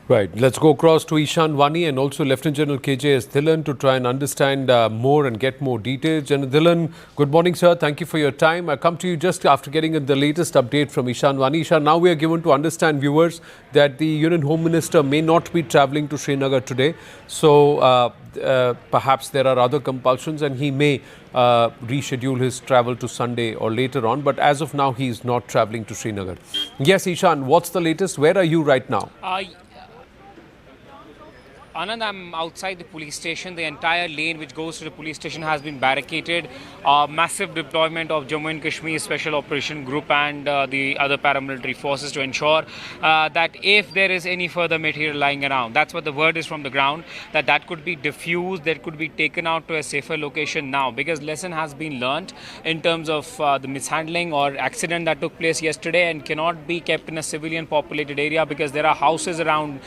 Right. Let's go across to Ishan Vani and also Lieutenant General KJS Dhillon to try and understand more and get more details. General Dhillon, good morning, sir. Thank you for your time. I come to you just after getting the latest update from Ishan Vani. Ishan, now we are given to understand, viewers, that the Union Home Minister may not be travelling to Srinagar today. So perhaps there are other compulsions and he may reschedule his travel to Sunday or later on. But as of now, he is not travelling to Srinagar. Yes, Ishan, what's the latest? Where are you right now? Anand, I'm outside the police station. The entire lane which goes to the police station has been barricaded. Massive deployment of Jammu and Kashmir Special Operation Group and the other paramilitary forces to ensure that if there is any further material lying around, that's what the word is from the ground, that could be diffused, that could be taken out to a safer location now, because lesson has been learnt in terms of the mishandling or accident that took place yesterday and cannot be kept in a civilian populated area, because there are houses around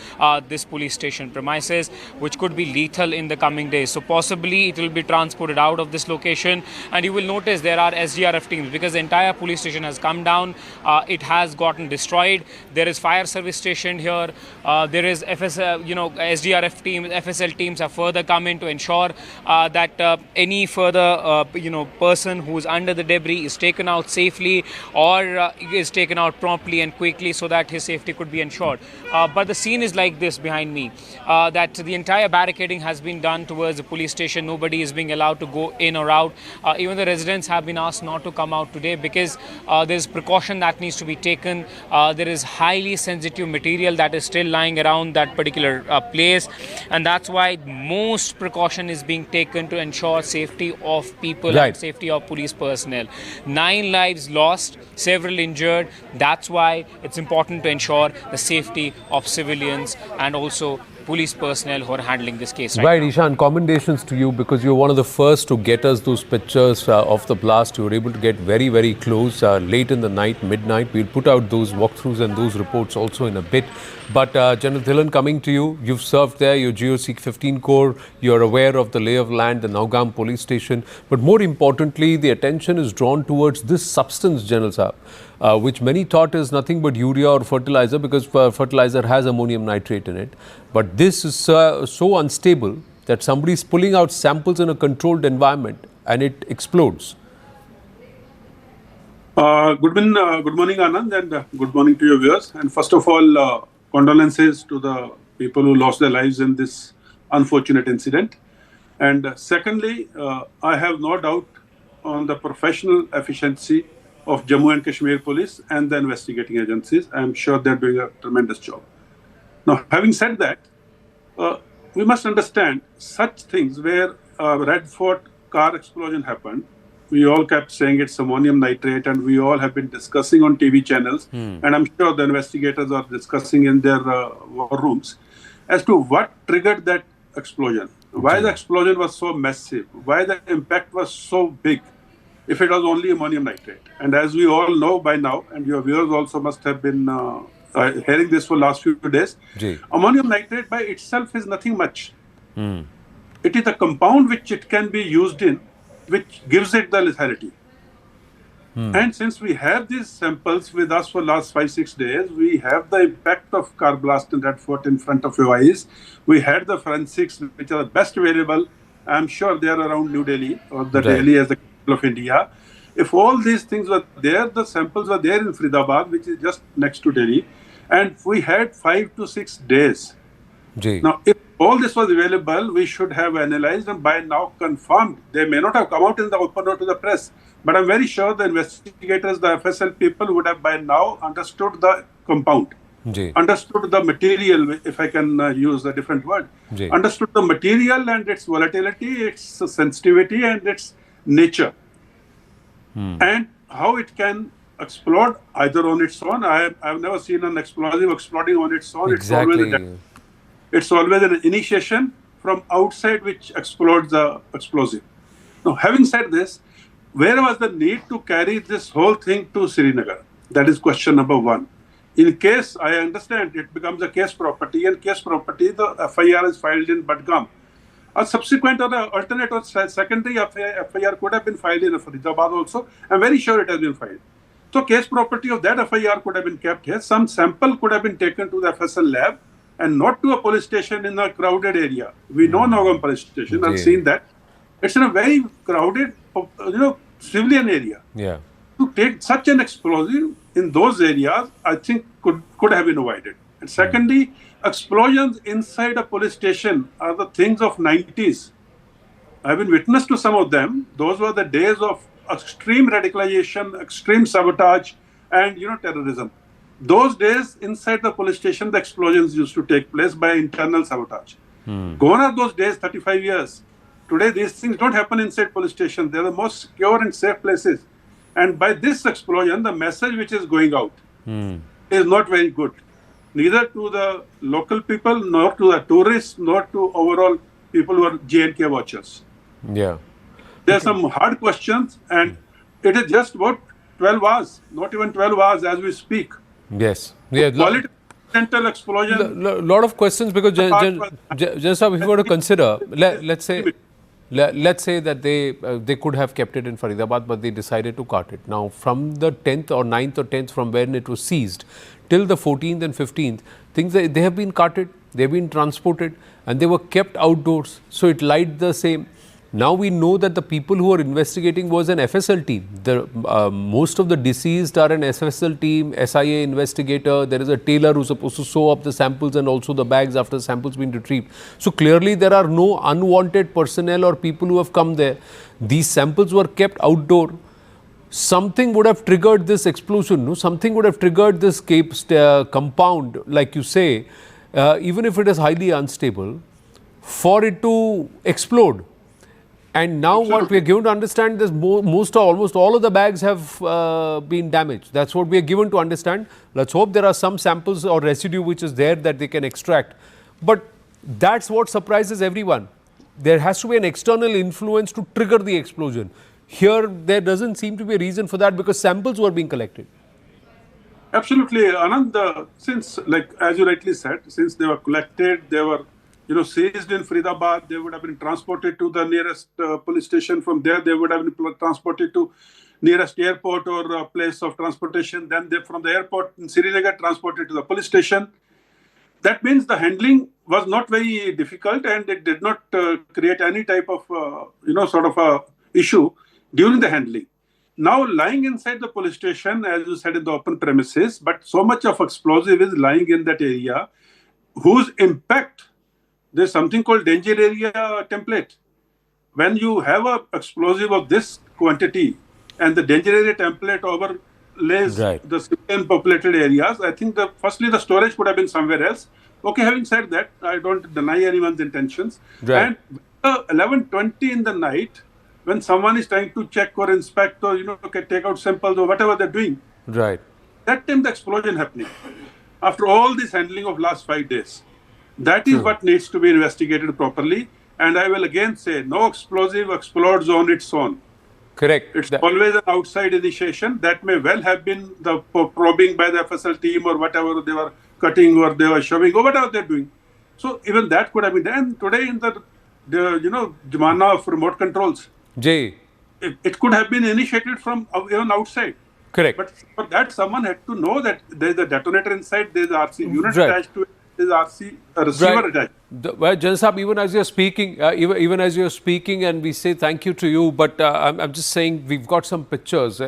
this police station premises which could be lethal in the coming days. So possibly it will be transported out of this location, and you will notice there are SDRF teams, because the entire police station has come down. It has gotten destroyed. There is fire service station here. There is SDRF teams, FSL teams have further come in to ensure that any further person who is under the debris is taken out safely or is taken out promptly and quickly, so that his safety could be ensured. But the scene is like this behind me, that the entire barricading has been done towards the police station. Nobody is being allowed to go in or out. Even the residents have been asked not to come out today, because there is precaution that needs to be taken. There is highly sensitive material that is still lying around that particular place, and that's why most precaution is being taken to ensure safety of people, right, and safety of police personnel. 9 lives lost, several injured. That's why it's important to ensure the safety of civilians and also police personnel who are handling this case right now. Ishan, commendations to you, because you're one of the first to get us those pictures of the blast. You were able to get very, very close late in the night, midnight. We'll put out those walkthroughs and those reports also in a bit. But General Dhillon, coming to you, you've served there, you're GOC 15 Corps, you're aware of the lay of land, the Nowgam Police Station. But more importantly, the attention is drawn towards this substance, General Saab, which many thought is nothing but urea or fertilizer, because fertilizer has ammonium nitrate in it. But this is so unstable that somebody is pulling out samples in a controlled environment and it explodes. Good morning, Anand, and good morning to your viewers. And first of all, condolences to the people who lost their lives in this unfortunate incident. And secondly, I have no doubt on the professional efficiency of Jammu and Kashmir police and the investigating agencies. I am sure they're doing a tremendous job. Now, having said that, we must understand such things where a Red Fort car explosion happened. We all kept saying it's ammonium nitrate, and we all have been discussing on TV channels. And I'm sure the investigators are discussing in their war rooms as to what triggered that explosion. Why the explosion was so massive, why the impact was so big, if it was only ammonium nitrate. And as we all know by now, and your viewers also must have been hearing this for last few days, ammonium nitrate by itself is nothing much. It is a compound which it can be used in, which gives it the lethality. And since we have these samples with us for last 5-6 days, we have the impact of car blast in Red Fort in front of your eyes. We had the forensics, which are the best available. I'm sure they are around New Delhi, or the Delhi as the capital of India. If all these things were there, the samples were there in Faridabad, which is just next to Delhi, and we had 5 to 6 days. Now, if all this was available, we should have analyzed and by now confirmed. They may not have come out in the open or to the press, but I'm very sure the investigators, the FSL people would have by now understood the compound, understood the material, if I can use a different word, understood the material and its volatility, its sensitivity and its nature, and how it can explode either on its own. I've never seen an explosive exploding on its own. It's always an initiation from outside which explodes the explosive. Now, having said this, where was the need to carry this whole thing to Srinagar? That is question number one. In case, I understand it becomes a case property, and case property, the FIR is filed in Budgam. A subsequent or alternate or secondary FIR could have been filed in Faridabad also. I'm very sure it has been filed. So case property of that FIR could have been kept here. Some sample could have been taken to the FSL lab and not to a police station in a crowded area. We know Nowgam Police Station. I've seen that. It's in a very crowded, civilian area. Yeah. To take such an explosive in those areas, I think could have been avoided. And secondly, explosions inside a police station are the things of 90s. I've been witness to some of them. Those were the days of extreme radicalization, extreme sabotage, and terrorism. Those days inside the police station, the explosions used to take place by internal sabotage. Gone are those days, 35 years. Today, these things don't happen inside police stations. They're the most secure and safe places. And by this explosion, the message which is going out is not very good. Neither to the local people, nor to the tourists, nor to overall people who are J&K watchers. Yeah. There are some hard questions, and it is just about 12 hours, not even 12 hours as we speak. Yes. Yeah. Accidental explosion. Lot of questions, because just if you were to consider, let's say that they could have kept it in Faridabad, but they decided to cart it. Now, from the 10th or 9th or 10th, from when it was seized, till the 14th and 15th, things they have been carted, they have been transported, and they were kept outdoors. So it lied the same. Now we know that the people who are investigating was an FSL team. Most of the deceased are an FSL team, SIA investigator. There is a tailor who's supposed to sew up the samples and also the bags after the samples been retrieved. So clearly there are no unwanted personnel or people who have come there. These samples were kept outdoor. Something would have triggered this explosion. No? Something would have triggered this compound, like you say, even if it is highly unstable, for it to explode. And now what we are given to understand is almost all of the bags have been damaged. That's what we are given to understand. Let's hope there are some samples or residue which is there that they can extract. But that's what surprises everyone. There has to be an external influence to trigger the explosion. Here, there doesn't seem to be a reason for that, because samples were being collected. Absolutely, Anand. Since, like as you rightly said, since they were collected, they were seized in Faridabad, they would have been transported to the nearest police station. From there, they would have been transported to nearest airport or place of transportation. Then from the airport in Srinagar, transported to the police station. That means the handling was not very difficult, and it did not create any type of, sort of a issue during the handling. Now, lying inside the police station, as you said, in the open premises, but so much of explosive is lying in that area, whose impact, there's something called danger area template. When you have an explosive of this quantity and the danger area template overlays the civilian populated areas, I think firstly the storage could have been somewhere else. Okay, having said that, I don't deny anyone's intentions. And 11:20 in the night, when someone is trying to check or inspect or take out samples or whatever they're doing, that time the explosion happening. After all this handling of last 5 days. That is what needs to be investigated properly. And I will again say, no explosive explodes on its own. Correct. It's always an outside initiation. That may well have been the probing by the FSL team or whatever they were cutting or they were shoving or whatever they're doing. So even that could have been done. Today in the jamana of remote controls, it could have been initiated from even outside. Correct. But for that, someone had to know that there's a detonator inside, there's an RC unit attached to it. Is RC a receiver attached? Well, Jan Sahab, even as you're speaking, and we say thank you to you, but I'm just saying we've got some pictures.